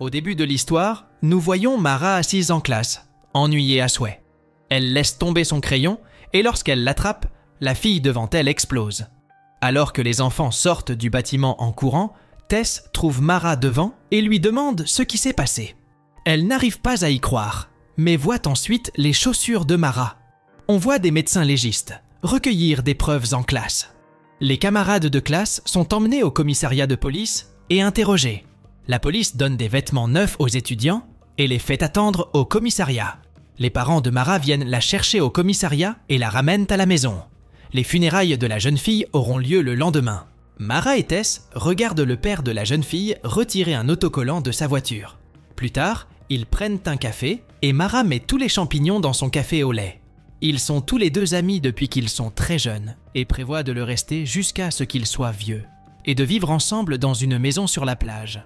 Au début de l'histoire, nous voyons Mara assise en classe, ennuyée à souhait. Elle laisse tomber son crayon et lorsqu'elle l'attrape, la fille devant elle explose. Alors que les enfants sortent du bâtiment en courant, Tess trouve Mara devant et lui demande ce qui s'est passé. Elle n'arrive pas à y croire, mais voit ensuite les chaussures de Mara. On voit des médecins légistes recueillir des preuves en classe. Les camarades de classe sont emmenés au commissariat de police et interrogés. La police donne des vêtements neufs aux étudiants et les fait attendre au commissariat. Les parents de Mara viennent la chercher au commissariat et la ramènent à la maison. Les funérailles de la jeune fille auront lieu le lendemain. Mara et Tess regardent le père de la jeune fille retirer un autocollant de sa voiture. Plus tard, ils prennent un café et Mara met tous les champignons dans son café au lait. Ils sont tous les deux amis depuis qu'ils sont très jeunes et prévoient de le rester jusqu'à ce qu'ils soient vieux et de vivre ensemble dans une maison sur la plage.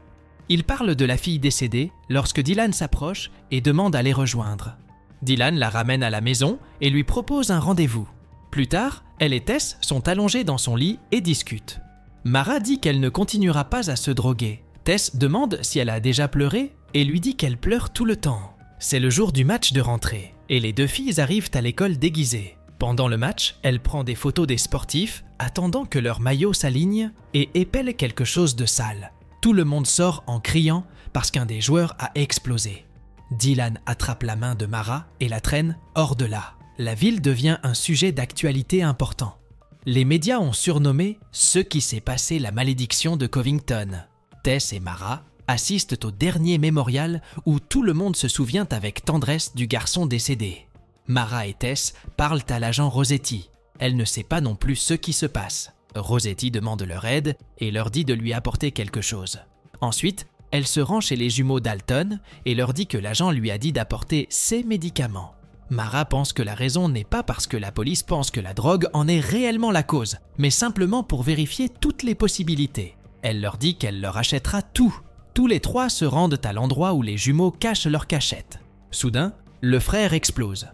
Ils parlent de la fille décédée lorsque Dylan s'approche et demande à les rejoindre. Dylan la ramène à la maison et lui propose un rendez-vous. Plus tard, elle et Tess sont allongées dans son lit et discutent. Mara dit qu'elle ne continuera pas à se droguer. Tess demande si elle a déjà pleuré et lui dit qu'elle pleure tout le temps. C'est le jour du match de rentrée et les deux filles arrivent à l'école déguisées. Pendant le match, elle prend des photos des sportifs, attendant que leur maillot s'aligne et épelle quelque chose de sale. Tout le monde sort en criant parce qu'un des joueurs a explosé. Dylan attrape la main de Mara et la traîne hors de là. La ville devient un sujet d'actualité important. Les médias ont surnommé ce qui s'est passé la malédiction de Covington. Tess et Mara assistent au dernier mémorial où tout le monde se souvient avec tendresse du garçon décédé. Mara et Tess parlent à l'agent Rossetti. Elle ne sait pas non plus ce qui se passe. Rossetti demande leur aide et leur dit de lui apporter quelque chose. Ensuite, elle se rend chez les jumeaux Dalton et leur dit que l'agent lui a dit d'apporter ses médicaments. Mara pense que la raison n'est pas parce que la police pense que la drogue en est réellement la cause, mais simplement pour vérifier toutes les possibilités. Elle leur dit qu'elle leur achètera tout. Tous les trois se rendent à l'endroit où les jumeaux cachent leur cachette. Soudain, le frère explose.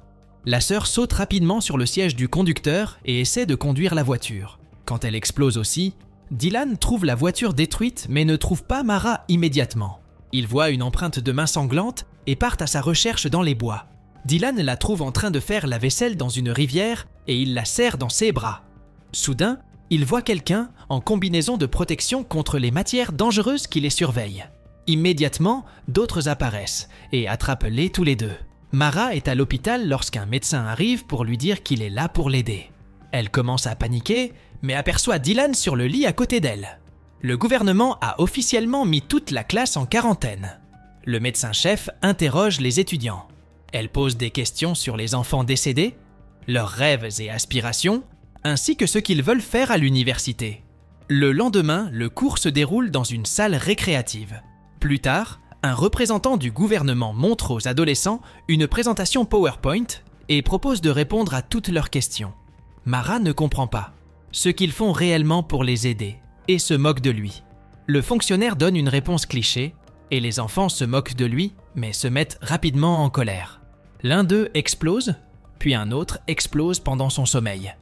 La sœur saute rapidement sur le siège du conducteur et essaie de conduire la voiture. Quand elle explose aussi, Dylan trouve la voiture détruite mais ne trouve pas Mara immédiatement. Il voit une empreinte de main sanglante et part à sa recherche dans les bois. Dylan la trouve en train de faire la vaisselle dans une rivière et il la serre dans ses bras. Soudain, il voit quelqu'un en combinaison de protection contre les matières dangereuses qui les surveillent. Immédiatement, d'autres apparaissent et attrapent-les tous les deux. Mara est à l'hôpital lorsqu'un médecin arrive pour lui dire qu'il est là pour l'aider. Elle commence à paniquer, mais aperçoit Dylan sur le lit à côté d'elle. Le gouvernement a officiellement mis toute la classe en quarantaine. Le médecin-chef interroge les étudiants. Elle pose des questions sur les enfants décédés, leurs rêves et aspirations, ainsi que ce qu'ils veulent faire à l'université. Le lendemain, le cours se déroule dans une salle récréative. Plus tard, un représentant du gouvernement montre aux adolescents une présentation PowerPoint et propose de répondre à toutes leurs questions. Mara ne comprend pas ce qu'ils font réellement pour les aider et se moque de lui. Le fonctionnaire donne une réponse cliché et les enfants se moquent de lui mais se mettent rapidement en colère. L'un d'eux explose, puis un autre explose pendant son sommeil.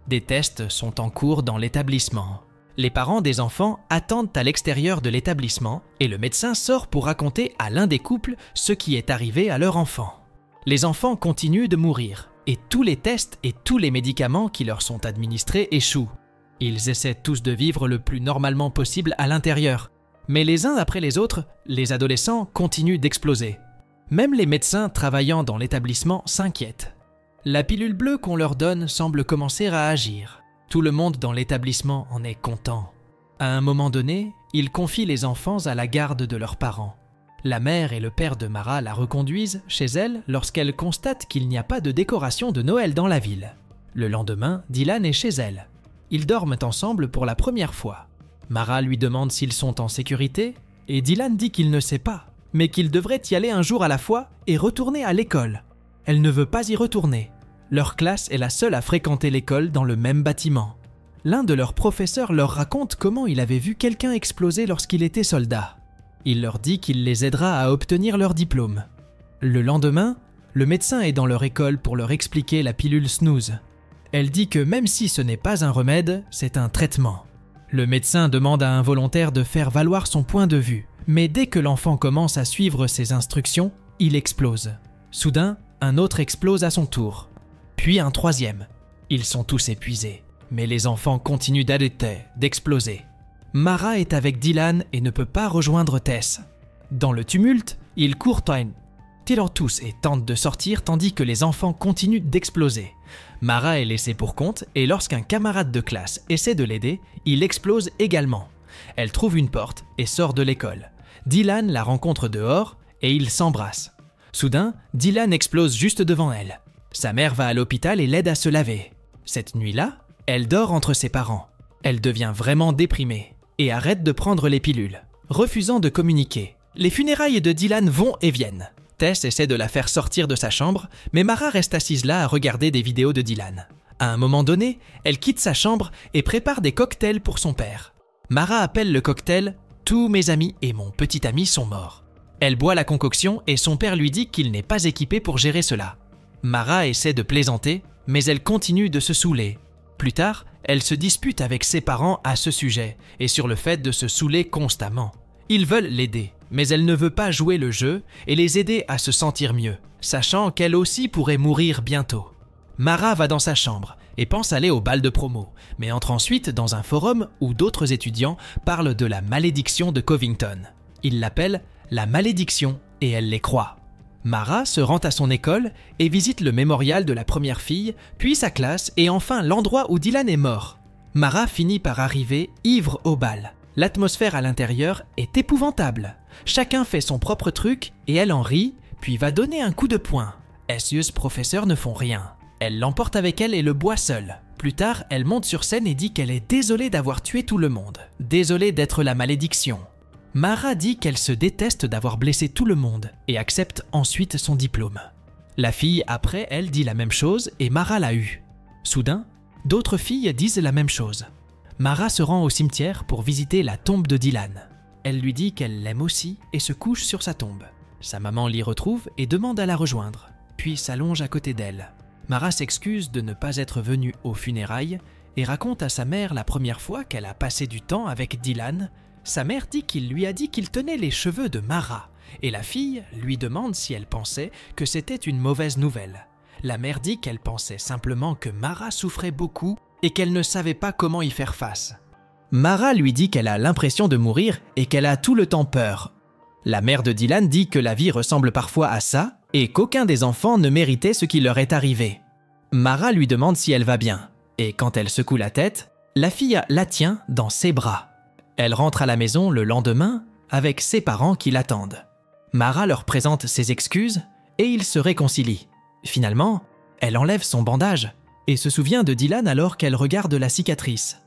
Des tests sont en cours dans l'établissement. Les parents des enfants attendent à l'extérieur de l'établissement et le médecin sort pour raconter à l'un des couples ce qui est arrivé à leur enfant. Les enfants continuent de mourir et tous les tests et tous les médicaments qui leur sont administrés échouent. Ils essaient tous de vivre le plus normalement possible à l'intérieur, mais les uns après les autres, les adolescents continuent d'exploser. Même les médecins travaillant dans l'établissement s'inquiètent. La pilule bleue qu'on leur donne semble commencer à agir. Tout le monde dans l'établissement en est content. À un moment donné, ils confient les enfants à la garde de leurs parents. La mère et le père de Mara la reconduisent chez elle lorsqu'elle constate qu'il n'y a pas de décoration de Noël dans la ville. Le lendemain, Dylan est chez elle. Ils dorment ensemble pour la première fois. Mara lui demande s'ils sont en sécurité et Dylan dit qu'il ne sait pas, mais qu'il devrait y aller un jour à la fois et retourner à l'école. Elle ne veut pas y retourner. Leur classe est la seule à fréquenter l'école dans le même bâtiment. L'un de leurs professeurs leur raconte comment il avait vu quelqu'un exploser lorsqu'il était soldat. Il leur dit qu'il les aidera à obtenir leur diplôme. Le lendemain, le médecin est dans leur école pour leur expliquer la pilule snooze. Elle dit que même si ce n'est pas un remède, c'est un traitement. Le médecin demande à un volontaire de faire valoir son point de vue, Mais dès que l'enfant commence à suivre ses instructions, il explose. Soudain, un autre explose à son tour. Puis un troisième. Ils sont tous épuisés. Mais les enfants continuent d'allaiter, d'exploser. Mara est avec Dylan et ne peut pas rejoindre Tess. Dans le tumulte, ils courent tous et tentent de sortir tandis que les enfants continuent d'exploser. Mara est laissée pour compte et lorsqu'un camarade de classe essaie de l'aider, il explose également. Elle trouve une porte et sort de l'école. Dylan la rencontre dehors et ils s'embrassent. Soudain, Dylan explose juste devant elle. Sa mère va à l'hôpital et l'aide à se laver. Cette nuit-là, elle dort entre ses parents. Elle devient vraiment déprimée et arrête de prendre les pilules, refusant de communiquer. Les funérailles de Dylan vont et viennent. Tess essaie de la faire sortir de sa chambre, mais Mara reste assise là à regarder des vidéos de Dylan. À un moment donné, elle quitte sa chambre et prépare des cocktails pour son père. Mara appelle le cocktail « Tous mes amis et mon petit ami sont morts ». Elle boit la concoction et son père lui dit qu'il n'est pas équipé pour gérer cela. Mara essaie de plaisanter, mais elle continue de se saouler. Plus tard, elle se dispute avec ses parents à ce sujet et sur le fait de se saouler constamment. Ils veulent l'aider, mais elle ne veut pas jouer le jeu et les aider à se sentir mieux, sachant qu'elle aussi pourrait mourir bientôt. Mara va dans sa chambre et pense aller au bal de promo, mais entre ensuite dans un forum où d'autres étudiants parlent de la malédiction de Covington. Ils l'appellent la malédiction et elle les croit. Mara se rend à son école et visite le mémorial de la première fille, puis sa classe et enfin l'endroit où Dylan est mort. Mara finit par arriver ivre au bal. L'atmosphère à l'intérieur est épouvantable. Chacun fait son propre truc et elle en rit, puis va donner un coup de poing. Essieux professeurs ne font rien. Elle l'emporte avec elle et le boit seule. Plus tard, elle monte sur scène et dit qu'elle est désolée d'avoir tué tout le monde. Désolée d'être la malédiction. Mara dit qu'elle se déteste d'avoir blessé tout le monde et accepte ensuite son diplôme. La fille après, elle dit la même chose et Mara l'a eu. Soudain, d'autres filles disent la même chose. Mara se rend au cimetière pour visiter la tombe de Dylan. Elle lui dit qu'elle l'aime aussi et se couche sur sa tombe. Sa maman l'y retrouve et demande à la rejoindre, puis s'allonge à côté d'elle. Mara s'excuse de ne pas être venue aux funérailles et raconte à sa mère la première fois qu'elle a passé du temps avec Dylan. Sa mère dit qu'il lui a dit qu'il tenait les cheveux de Mara et la fille lui demande si elle pensait que c'était une mauvaise nouvelle. La mère dit qu'elle pensait simplement que Mara souffrait beaucoup et qu'elle ne savait pas comment y faire face. Mara lui dit qu'elle a l'impression de mourir et qu'elle a tout le temps peur. La mère de Dylan dit que la vie ressemble parfois à ça et qu'aucun des enfants ne méritait ce qui leur est arrivé. Mara lui demande si elle va bien et quand elle secoue la tête, la fille la tient dans ses bras. Elle rentre à la maison le lendemain avec ses parents qui l'attendent. Mara leur présente ses excuses et ils se réconcilient. Finalement, elle enlève son bandage et se souvient de Dylan alors qu'elle regarde la cicatrice.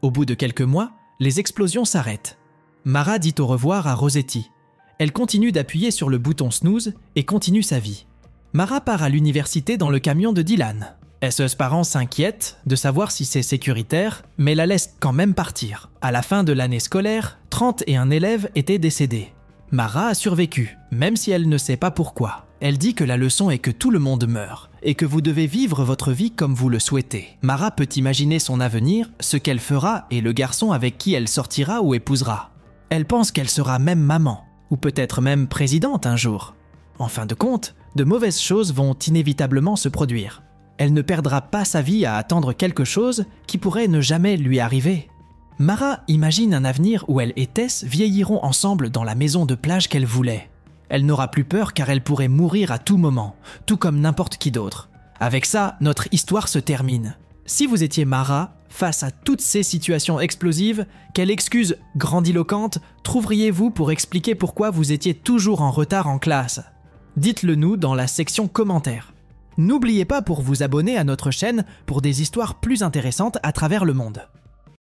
Au bout de quelques mois, les explosions s'arrêtent. Mara dit au revoir à Rosetti. Elle continue d'appuyer sur le bouton snooze et continue sa vie. Mara part à l'université dans le camion de Dylan. Ses parents s'inquiètent de savoir si c'est sécuritaire, mais la laissent quand même partir. À la fin de l'année scolaire, 31 élèves étaient décédés. Mara a survécu, même si elle ne sait pas pourquoi. Elle dit que la leçon est que tout le monde meurt et que vous devez vivre votre vie comme vous le souhaitez. Mara peut imaginer son avenir, ce qu'elle fera et le garçon avec qui elle sortira ou épousera. Elle pense qu'elle sera même maman, ou peut-être même présidente un jour. En fin de compte, de mauvaises choses vont inévitablement se produire. Elle ne perdra pas sa vie à attendre quelque chose qui pourrait ne jamais lui arriver. Mara imagine un avenir où elle et Tess vieilliront ensemble dans la maison de plage qu'elle voulait. Elle n'aura plus peur car elle pourrait mourir à tout moment, tout comme n'importe qui d'autre. Avec ça, notre histoire se termine. Si vous étiez Mara, face à toutes ces situations explosives, quelle excuse grandiloquente trouveriez-vous pour expliquer pourquoi vous étiez toujours en retard en classe ? Dites-le nous dans la section commentaires. N'oubliez pas pour vous abonner à notre chaîne pour des histoires plus intéressantes à travers le monde.